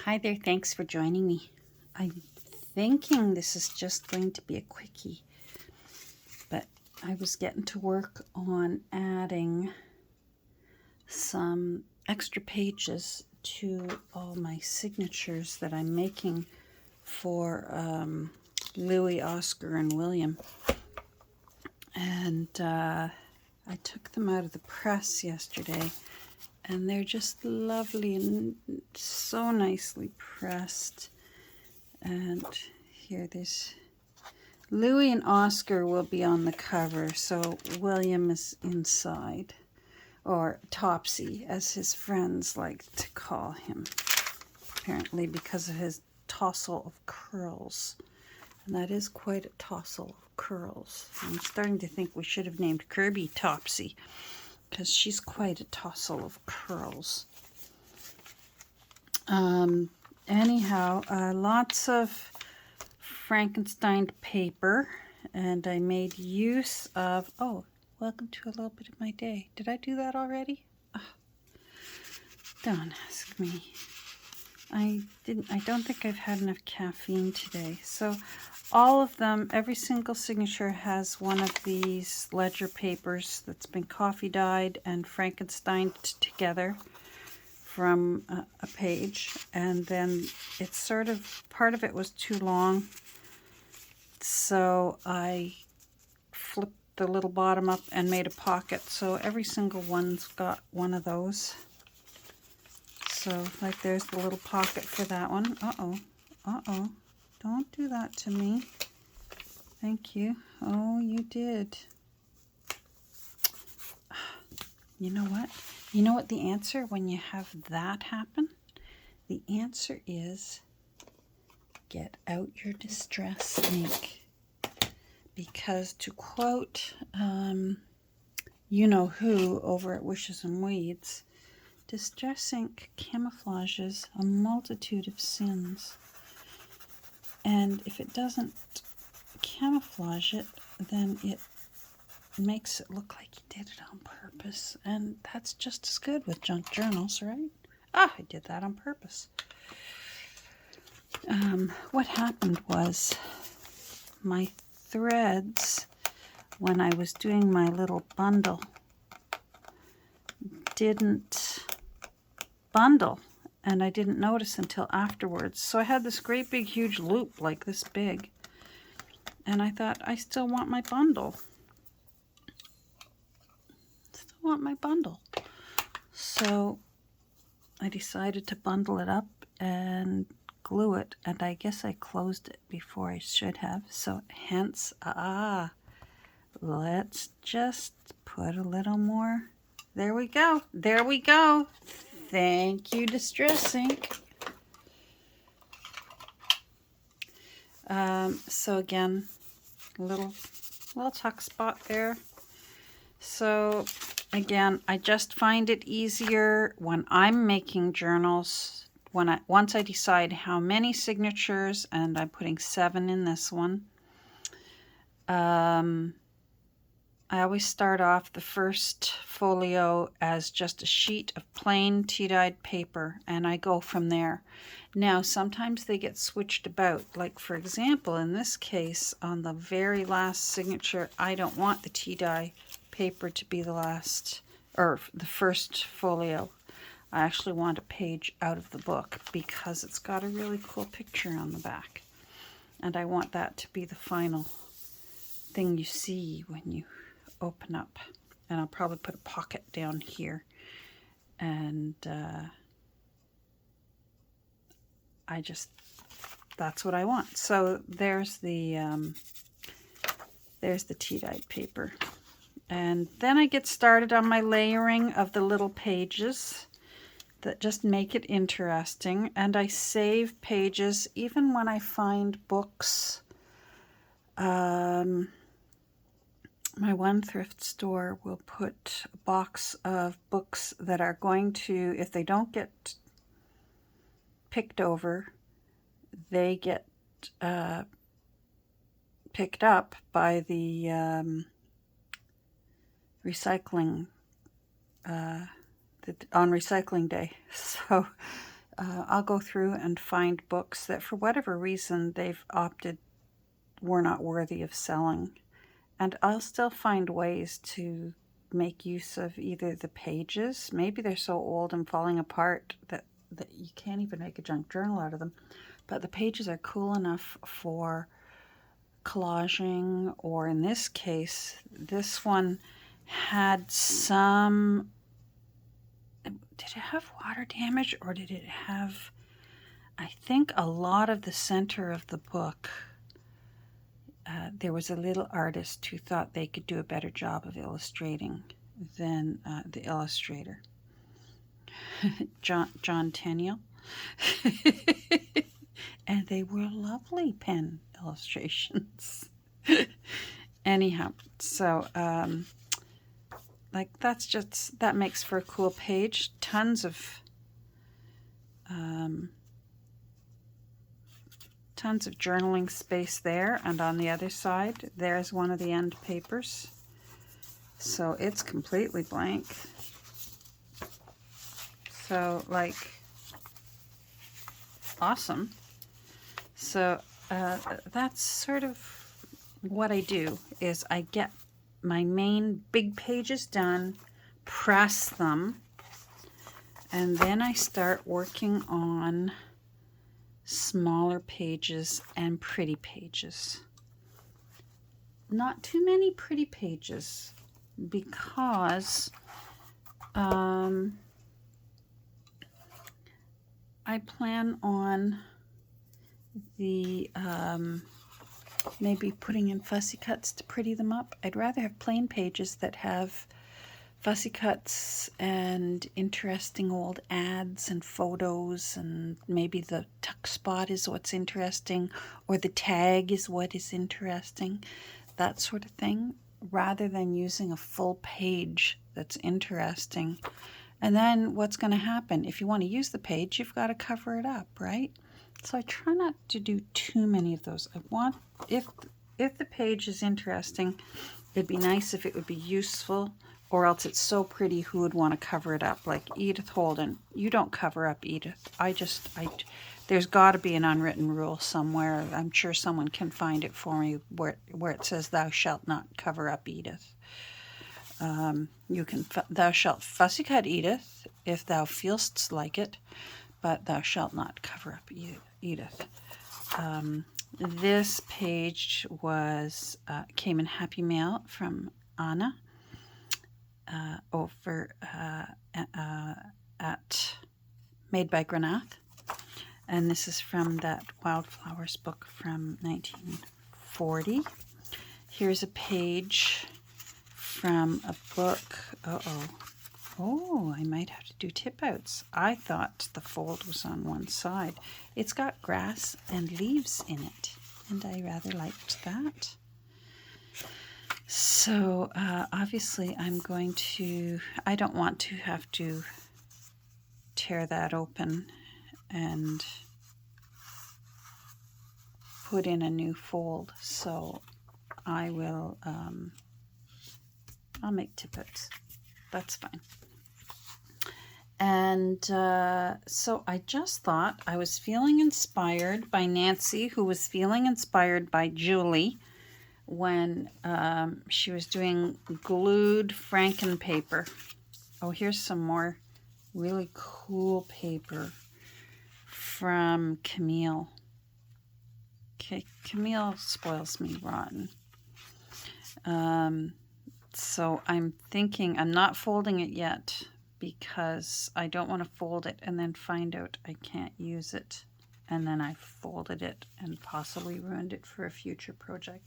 Hi there, thanks for joining me. I'm thinking this is just going to be a quickie, but I was getting to work on adding some extra pages to all my signatures that I'm making for Louis, Oscar, and William. And I took them out of the press yesterday, and they're just lovely and so nicely pressed. And here there's Louis and Oscar will be on the cover, so William is inside, or Topsy as his friends like to call him, apparently because of his tossle of curls. And that is quite a tossle of curls. I'm starting to think we should have named Kirby Topsy, because she's quite a tossle of curls. Anyhow, lots of Frankenstein paper, and I made use of, oh, welcome to a little bit of my day. Did I do that already? Oh, don't ask me. I don't think I've had enough caffeine today. So all of them, every single signature has one of these ledger papers that's been coffee dyed and Frankenstein together from a page. And then it's sort of, part of it was too long, so I flipped the little bottom up and made a pocket. So every single one's got one of those. So, like, there's the little pocket for that one. Uh-oh. Uh-oh. Don't do that to me. Thank you. Oh, you did. You know what? You know what the answer when you have that happen? The answer is get out your distress ink. Because to quote you-know-who over at Wishes and Weeds, distress ink camouflages a multitude of sins. And if it doesn't camouflage it, then it makes it look like you did it on purpose. And that's just as good with junk journals, right? Ah, I did that on purpose. What happened was my threads, when I was doing my little bundle, didn't bundle, and I didn't notice until afterwards. So I had this great big huge loop like this big, and I thought, I still want my bundle. Still want my bundle. So I decided to bundle it up and glue it, and I guess I closed it before I should have, so hence, let's just put a little more. There we go. There we go. Thank you, Distress Ink. So again, little tuck spot there. So again, I just find it easier when I'm making journals, once I decide how many signatures, and I'm putting 7 in this one. I always start off the first folio as just a sheet of plain tea-dyed paper, and I go from there. Now, sometimes they get switched about. Like, for example, in this case, on the very last signature, I don't want the tea-dye paper to be the last, or the first folio. I actually want a page out of the book because it's got a really cool picture on the back. And I want that to be the final thing you see when you open up. And I'll probably put a pocket down here, and that's what I want. So there's the tea-dyed paper, and then I get started on my layering of the little pages that just make it interesting. And I save pages even when I find books. My one thrift store will put a box of books that are going to, if they don't get picked over, they get picked up by the recycling, on recycling day. So I'll go through and find books that for whatever reason they've opted were not worthy of selling. And I'll still find ways to make use of either the pages. Maybe they're so old and falling apart that you can't even make a junk journal out of them. But the pages are cool enough for collaging, or in this case, this one had some, did it have water damage, or did it have, I think a lot of the center of the book, there was a little artist who thought they could do a better job of illustrating than the illustrator, John Tenniel. And they were lovely pen illustrations. Anyhow, so like that makes for a cool page. Tons of journaling space there, and on the other side there's one of the end papers, so it's completely blank. So like, awesome. So that's sort of what I do, is I get my main big pages done, press them, and then I start working on smaller pages and pretty pages. Not too many pretty pages, because I plan on the maybe putting in fussy cuts to pretty them up. I'd rather have plain pages that have fussy cuts and interesting old ads and photos, and maybe the tuck spot is what's interesting, or the tag is what is interesting, that sort of thing, rather than using a full page that's interesting. And then what's going to happen? If you want to use the page, you've got to cover it up, right? So I try not to do too many of those. I want, if the page is interesting, it'd be nice if it would be useful, or else it's so pretty, who would want to cover it up? Like Edith Holden. You don't cover up Edith. There's got to be an unwritten rule somewhere. I'm sure someone can find it for me where it says thou shalt not cover up Edith. Thou shalt fussy cut Edith if thou feelst like it, but thou shalt not cover up Edith. This page came in Happy Mail from Anna over at Made by Granath, and this is from that Wildflowers book from 1940. Here's a page from a book. Oh, I might have to do tip outs. I thought the fold was on one side. It's got grass and leaves in it, and I rather liked that. So obviously I don't want to have to tear that open and put in a new fold. So I will, I'll make tip outs. That's fine. And so I just thought, I was feeling inspired by Nancy, who was feeling inspired by Julie when she was doing glued frankenpaper. Oh, here's some more really cool paper from Camille. Okay, Camille spoils me rotten. So I'm thinking, I'm not folding it yet, because I don't want to fold it and then find out I can't use it, and then I folded it and possibly ruined it for a future project.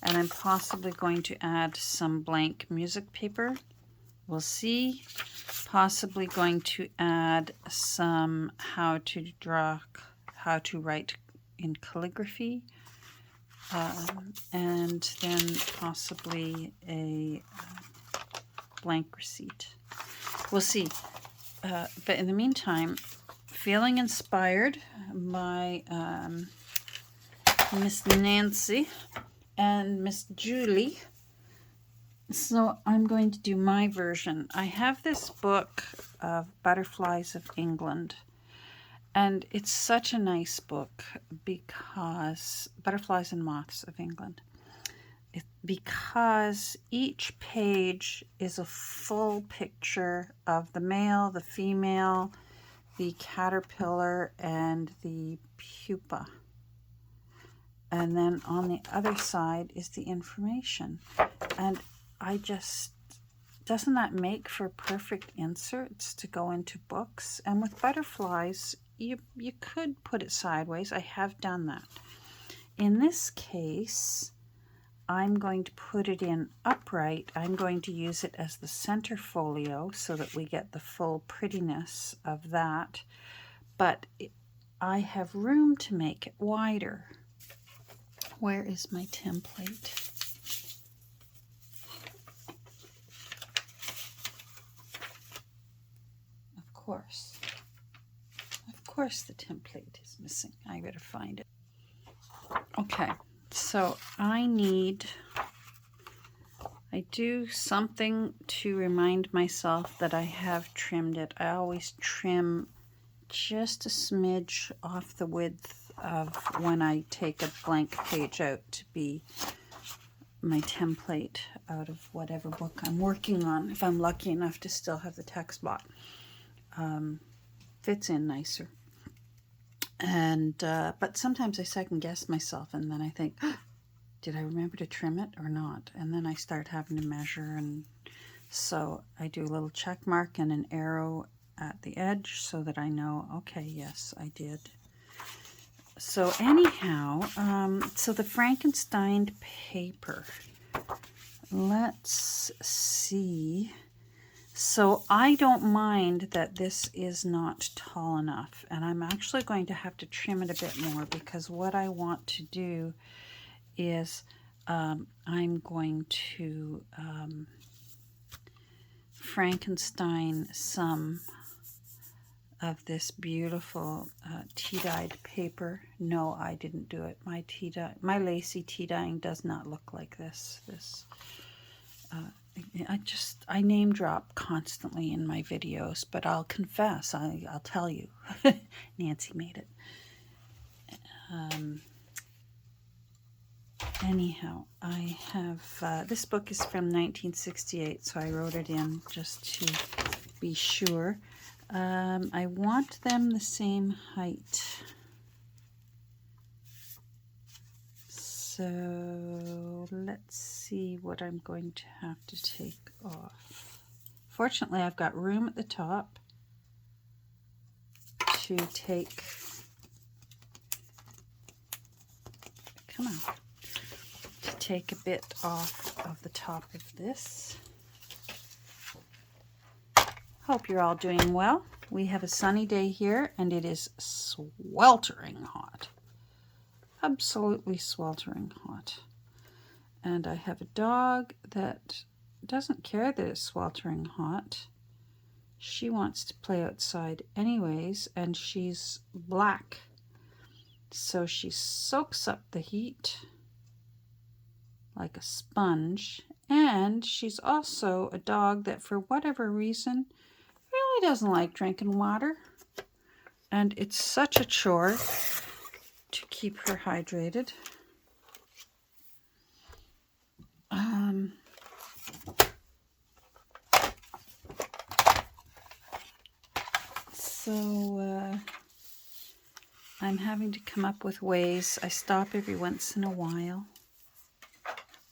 And I'm possibly going to add some blank music paper. We'll see. Possibly going to add some how to write in calligraphy. And then possibly a blank receipt. We'll see. But in the meantime, feeling inspired by Miss Nancy and Miss Julie. So I'm going to do my version. I have this book of Butterflies of England, And it's such a nice book because Butterflies and Moths of England. Because each page is a full picture of the male, the female, the caterpillar, and the pupa. And then on the other side is the information. And doesn't that make for perfect inserts to go into books? And with butterflies, you could put it sideways. I have done that. In this case, I'm going to put it in upright. I'm going to use it as the center folio so that we get the full prettiness of that. But I have room to make it wider. Where is my template? Of course the template is missing. I better find it. Okay, so I do something to remind myself that I have trimmed it. I always trim just a smidge off the width of when I take a blank page out to be my template out of whatever book I'm working on, if I'm lucky enough to still have the text block. Fits in nicer. And but sometimes I second guess myself, and then I think, did I remember to trim it or not? And then I start having to measure, and so I do a little check mark and an arrow at the edge so that I know, okay, yes, I did. So anyhow, so the Frankenstein paper, let's see. So I don't mind that this is not tall enough, and I'm actually going to have to trim it a bit more, because what I want to do is I'm going to Frankenstein some of this beautiful tea-dyed paper. No, I didn't do it. My lacy tea dyeing does not look like this. I name drop constantly in my videos, but I'll confess, I'll tell you, Nancy made it. Anyhow, I have, this book is from 1968, so I wrote it in just to be sure. I want them the same height. So let's see what I'm going to have to take off. Fortunately, I've got room at the top to take, come on, to take a bit off of the top of this. Hope you're all doing well. We have a sunny day here, and it is sweltering hot. Absolutely sweltering hot. And I have a dog that doesn't care that it's sweltering hot. She wants to play outside anyways, and she's black. So she soaks up the heat like a sponge. And she's also a dog that, for whatever reason, really doesn't like drinking water. And it's such a chore to keep her hydrated. So I'm having to come up with ways. I stop every once in a while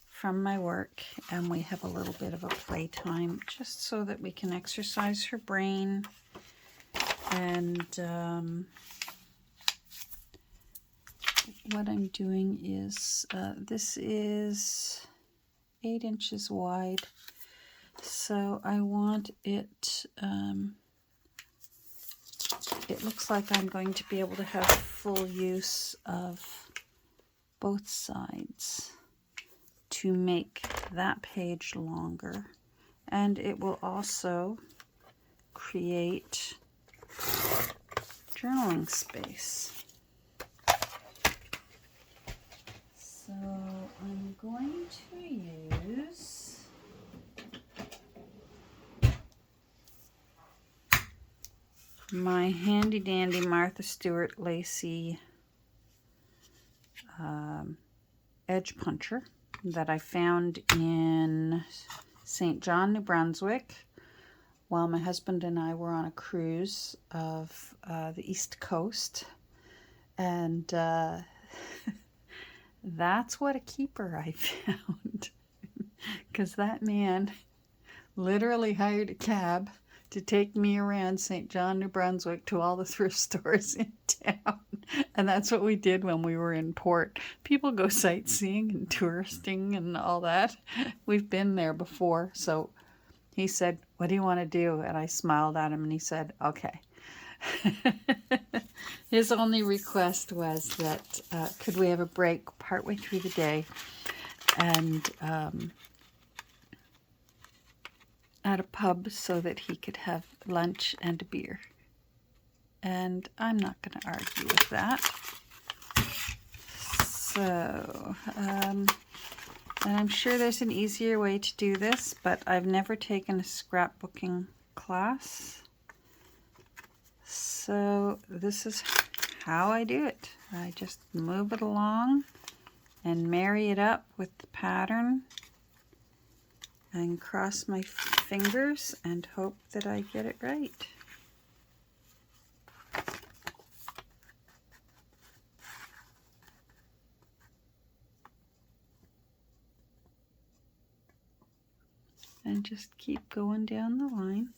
from my work, and we have a little bit of a playtime, just so that we can exercise her brain. And what I'm doing is, this is 8 inches wide, so I want it, it looks like I'm going to be able to have full use of both sides to make that page longer, and it will also create journaling space. So I'm going to use my handy dandy Martha Stewart Lacy edge puncher that I found in St. John, New Brunswick, while my husband and I were on a cruise of the East Coast. And that's what a keeper I found. Because that man literally hired a cab to take me around St. John, New Brunswick to all the thrift stores in town. And that's what we did when we were in port. People go sightseeing and touristing and all that. We've been there before. So he said, "What do you want to do?" And I smiled at him and he said, "Okay." His only request was that could we have a break partway through the day and at a pub so that he could have lunch and a beer. And I'm not going to argue with that. So, and I'm sure there's an easier way to do this, but I've never taken a scrapbooking class. So this is how I do it. I just move it along and marry it up with the pattern and cross my fingers and hope that I get it right. And just keep going down the line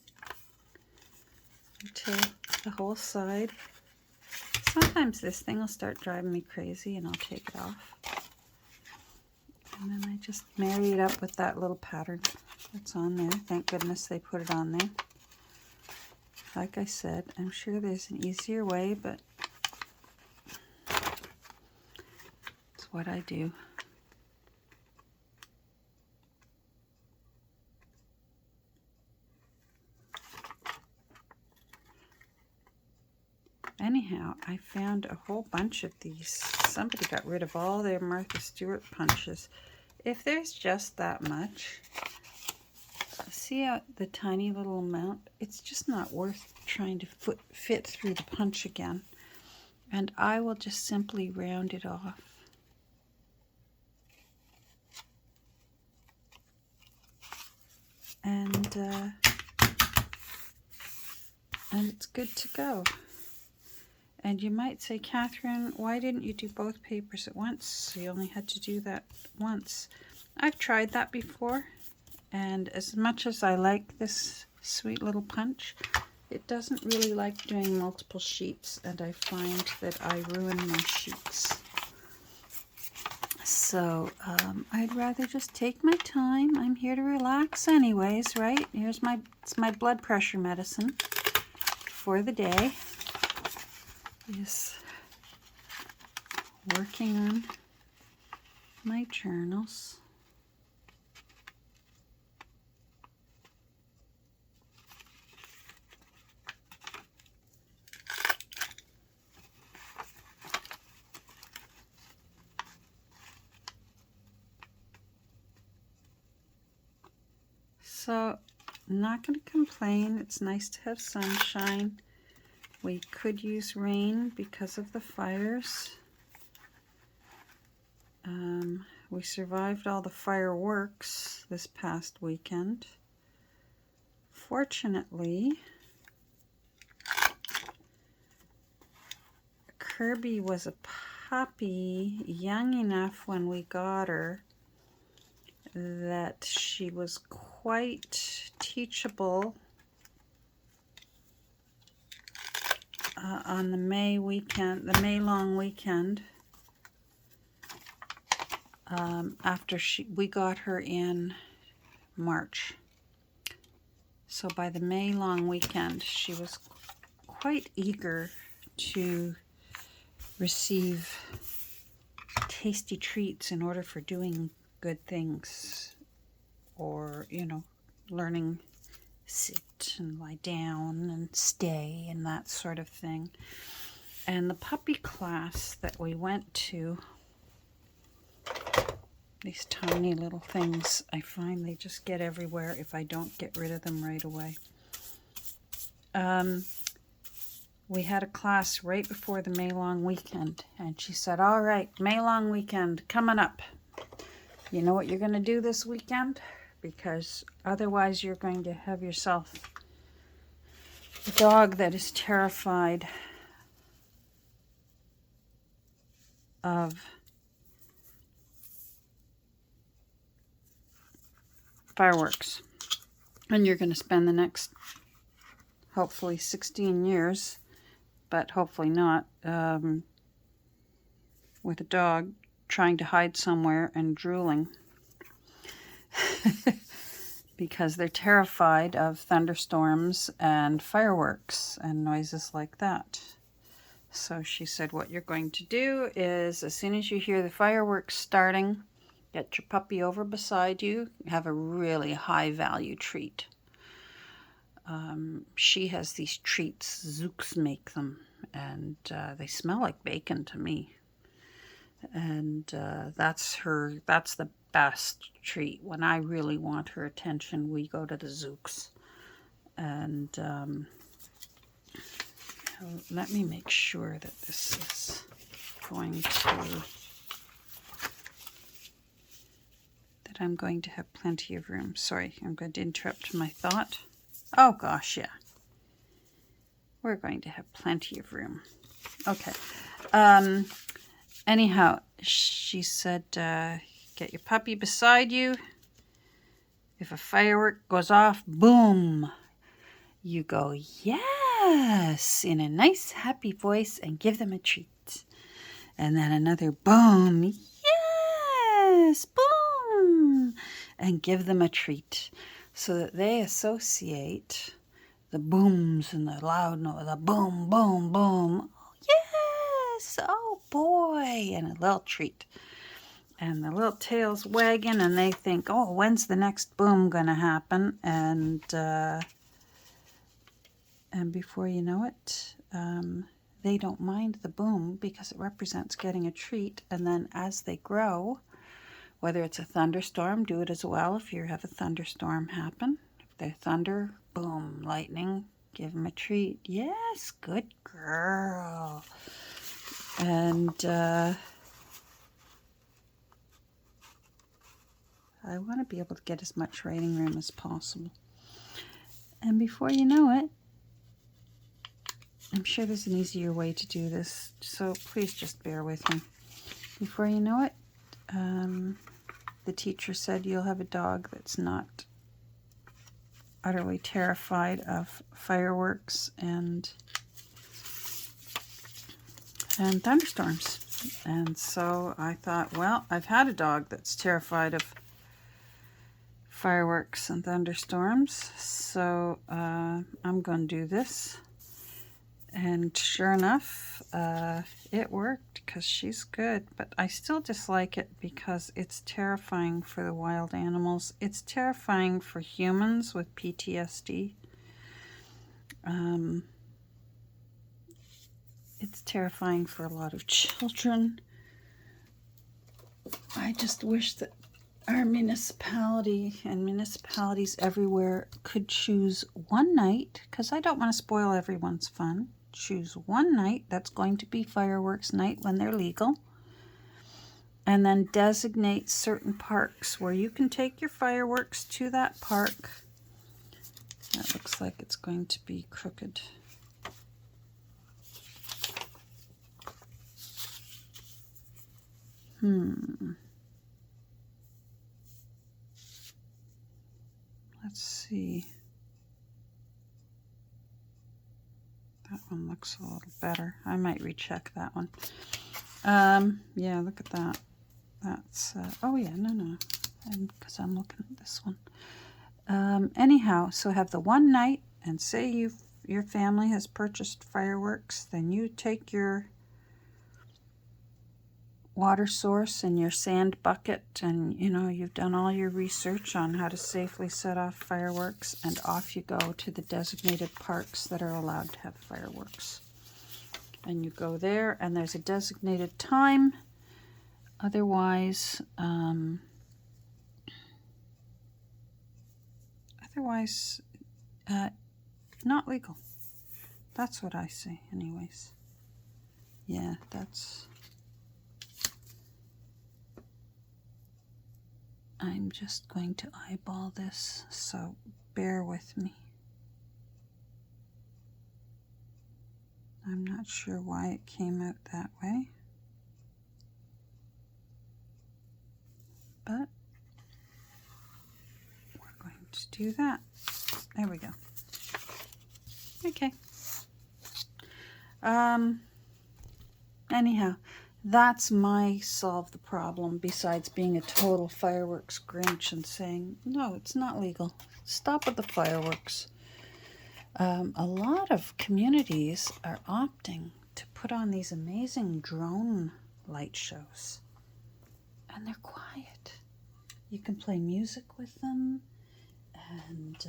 until the whole side. Sometimes this thing will start driving me crazy and I'll take it off. And then I just marry it up with that little pattern that's on there. Thank goodness they put it on there. Like I said, I'm sure there's an easier way, but it's what I do. Anyhow, I found a whole bunch of these. Somebody got rid of all their Martha Stewart punches. If there's just that much, see how the tiny little amount? It's just not worth trying to fit through the punch again. And I will just simply round it off. And it's good to go. And you might say, "Catherine, why didn't you do both papers at once? You only had to do that once." I've tried that before, and as much as I like this sweet little punch, it doesn't really like doing multiple sheets, and I find that I ruin my sheets. So I'd rather just take my time. I'm here to relax anyways, right? It's my blood pressure medicine for the day. Is working on my journals. So, I'm not going to complain. It's nice to have sunshine. We could use rain because of the fires. We survived all the fireworks this past weekend. Fortunately, Kirby was a puppy young enough when we got her that she was quite teachable on the May long weekend. After we got her in March. So by the May long weekend, she was quite eager to receive tasty treats in order for doing good things, or, learning sit and lie down and stay and that sort of thing. And the puppy class that we went to, these tiny little things, I find they just get everywhere if I don't get rid of them right away. we had a class right before the May long weekend, and she said, all right, May long weekend coming up. You know what you're going to do this weekend? Because otherwise you're going to have yourself a dog that is terrified of fireworks. And you're going to spend the next, hopefully 16 years, but hopefully not, with a dog trying to hide somewhere and drooling. Because they're terrified of thunderstorms and fireworks and noises like that. So she said, what you're going to do is, as soon as you hear the fireworks starting, get your puppy over beside you, have a really high value treat. She has these treats, Zooks make them, and they smell like bacon to me. And that's the best treat. When I really want her attention, we go to the Zooks. And let me make sure that this is going to, that I'm going to have plenty of room. Sorry, I'm going to interrupt my thought. Oh gosh, yeah. We're going to have plenty of room. Okay. Anyhow, she said, get your puppy beside you. If a firework goes off, boom, you go, yes, in a nice, happy voice and give them a treat. And then another boom, yes, boom, and give them a treat. So that they associate the booms and the loud noise, the boom, boom, boom. Yes, oh boy, and a little treat. And the little tail's wagging, and they think, oh, when's the next boom going to happen? And before you know it, they don't mind the boom because it represents getting a treat. And then as they grow, whether it's a thunderstorm, do it as well if you have a thunderstorm happen. If they're thunder, boom, lightning, give them a treat. Yes, good girl. And I want to be able to get as much writing room as possible. And before you know it, I'm sure there's an easier way to do this, so please just bear with me. Before you know it, the teacher said you'll have a dog that's not utterly terrified of fireworks and thunderstorms. And so I thought, well, I've had a dog that's terrified of fireworks and thunderstorms, so I'm going to do this. And sure enough, it worked because she's good, but I still dislike it because it's terrifying for the wild animals. It's terrifying for humans with PTSD. It's terrifying for a lot of children. I just wish that our municipality and municipalities everywhere could choose one night, because I don't want to spoil everyone's fun. Choose one night that's going to be fireworks night when they're legal, and then designate certain parks where you can take your fireworks to that park. That looks like it's going to be crooked. Let's see. That one looks a little better. I might recheck that one. Yeah, look at that. That's, oh yeah, no. Because I'm looking at this one. Anyhow, so have the one night, and say your family has purchased fireworks, then you take your water source and your sand bucket, and you've done all your research on how to safely set off fireworks, and off you go to the designated parks that are allowed to have fireworks. And you go there, and there's a designated time. Otherwise, not legal. That's what I say anyways. Yeah, I'm just going to eyeball this, so bear with me. I'm not sure why it came out that way, but we're going to do that. There we go. Okay. Anyhow, that's my solve the problem, besides being a total fireworks Grinch and saying, no, it's not legal. Stop with the fireworks. A lot of communities are opting to put on these amazing drone light shows. And they're quiet. You can play music with them, and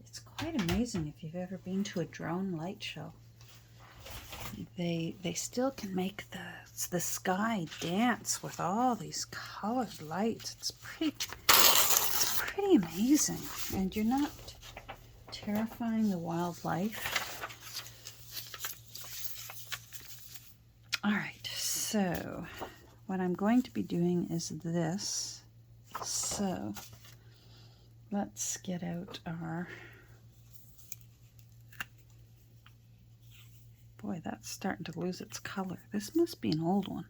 it's quite amazing if you've ever been to a drone light show. They still can make the sky dance with all these colored lights. It's pretty amazing, and you're not terrifying the wildlife. All right, so what I'm going to be doing is this. So let's get out our... Boy, that's starting to lose its color. This must be an old one.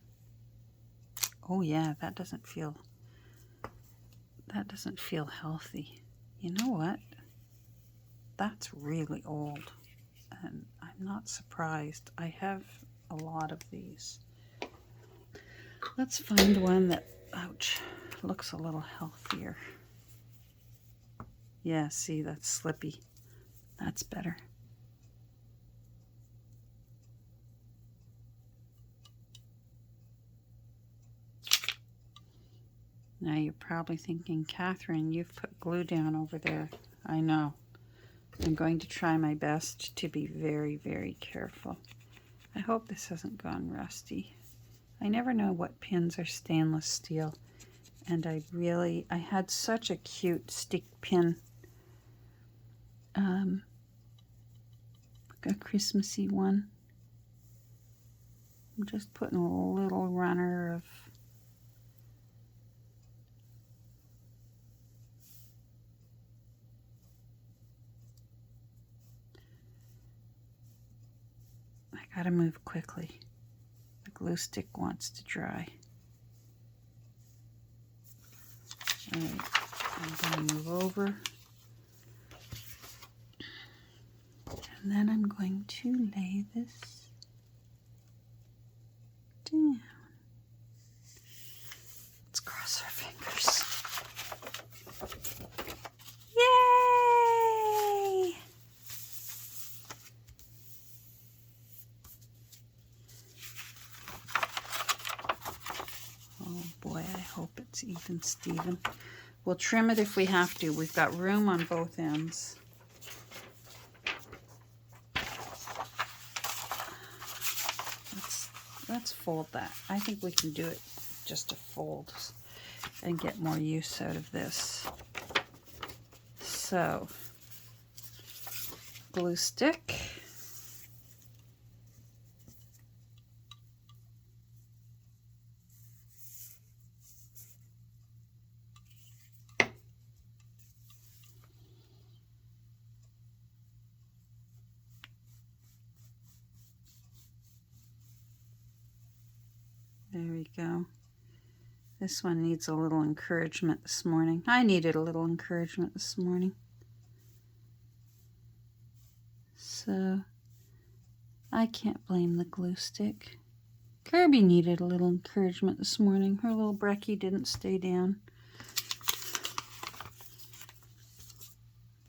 Oh yeah, that doesn't feel healthy. You know what? That's really old, and I'm not surprised. I have a lot of these. Let's find one that, ouch, looks a little healthier. Yeah, see, that's slippy. That's better. Now you're probably thinking, Catherine, you've put glue down over there. I know. I'm going to try my best to be very, very careful. I hope this hasn't gone rusty. I never know what pins are stainless steel. And I had such a cute stick pin. A Christmassy one. I'm just putting a little runner of... I gotta move quickly. The glue stick wants to dry. Alright, I'm gonna move over. And then I'm going to lay this down. Let's cross our fingers. Yay! Oh boy, I hope it's even Steven. We'll trim it if we have to. We've got room on both ends. Let's fold that. I think we can do it just to fold and get more use out of this. So, glue stick. There we go. This one needs a little encouragement this morning. I needed a little encouragement this morning. So, I can't blame the glue stick. Kirby needed a little encouragement this morning. Her little brekkie didn't stay down.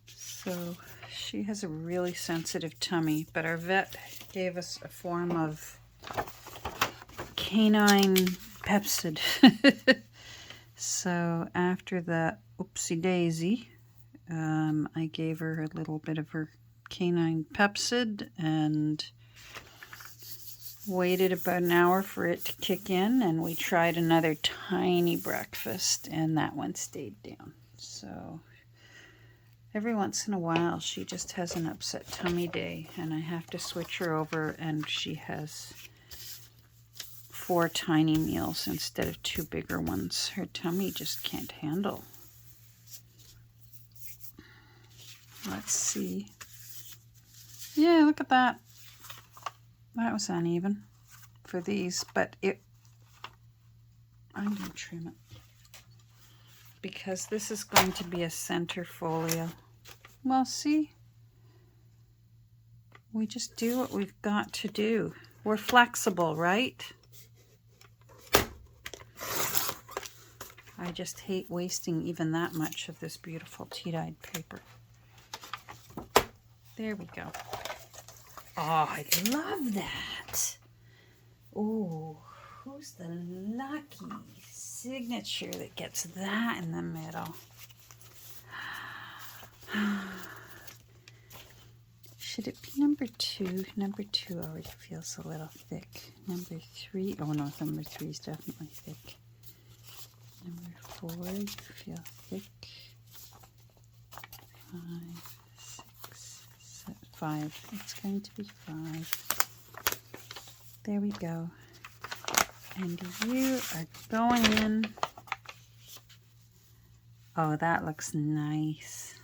So, she has a really sensitive tummy, but our vet gave us a form of canine Pepsid. So after that oopsie daisy, I gave her a little bit of her canine Pepsid and waited about an hour for it to kick in, and we tried another tiny breakfast, and that one stayed down. So Every once in a while, she just has an upset tummy day, and I have to switch her over, and she has 4 tiny meals instead of 2 bigger ones. Her tummy just can't handle. Let's see. Yeah, look at that. That was uneven for these, but I'm going to trim it because this is going to be a center folio. Well, see, we just do what we've got to do. We're flexible, right? I just hate wasting even that much of this beautiful tea-dyed paper. There we go. Oh, I love that. Oh, who's the lucky signature that gets that in the middle? Should it be number 2? Number 2 already feels a little thick. Number 3, oh no, number 3 is definitely thick. Number 4, you feel thick. 5, 6, 7, 5. It's going to be 5. There we go. And you are going in. Oh, that looks nice.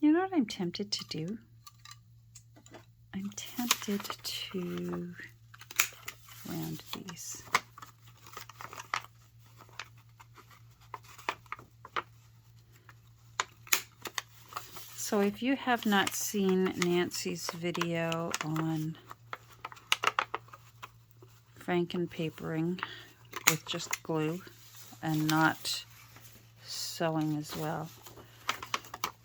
You know what I'm tempted to do? I'm tempted to round these. So if you have not seen Nancy's video on frankenpapering with just glue and not sewing as well,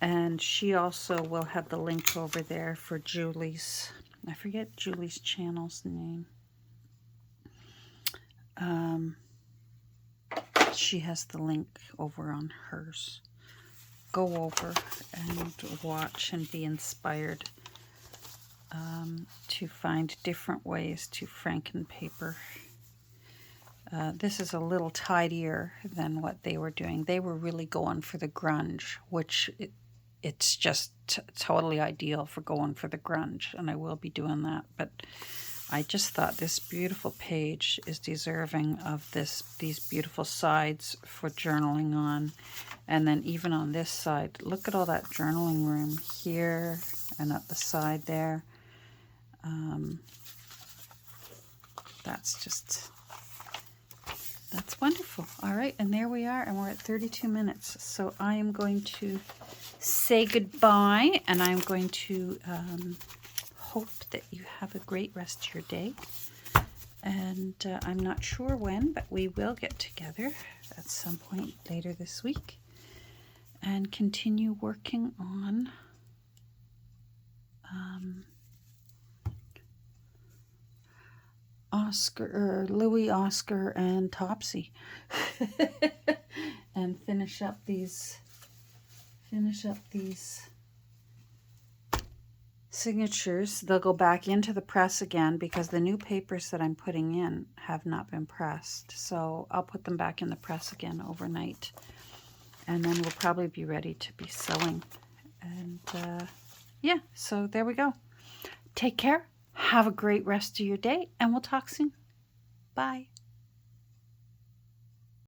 and she also will have the link over there for Julie's, I forget Julie's channel's name. She has the link over on hers. Go over and watch and be inspired to find different ways to frankenpaper. This is a little tidier than what they were doing. They were really going for the grunge, which it's just totally ideal for going for the grunge, and I will be doing that. But I just thought this beautiful page is deserving of these beautiful sides for journaling on. And then even on this side, look at all that journaling room here and at the side there. That's wonderful. All right, and there we are, and we're at 32 minutes. So I am going to say goodbye, and I'm going to hope that you have a great rest of your day. And I'm not sure when, but we will get together at some point later this week and continue working on Louis, Oscar, and Topsy, and finish up these signatures. They'll go back into the press again because the new papers that I'm putting in have not been pressed. So I'll put them back in the press again overnight, and then we'll probably be ready to be sewing. And yeah, so there we go. Take care. Have a great rest of your day, and we'll talk soon. Bye.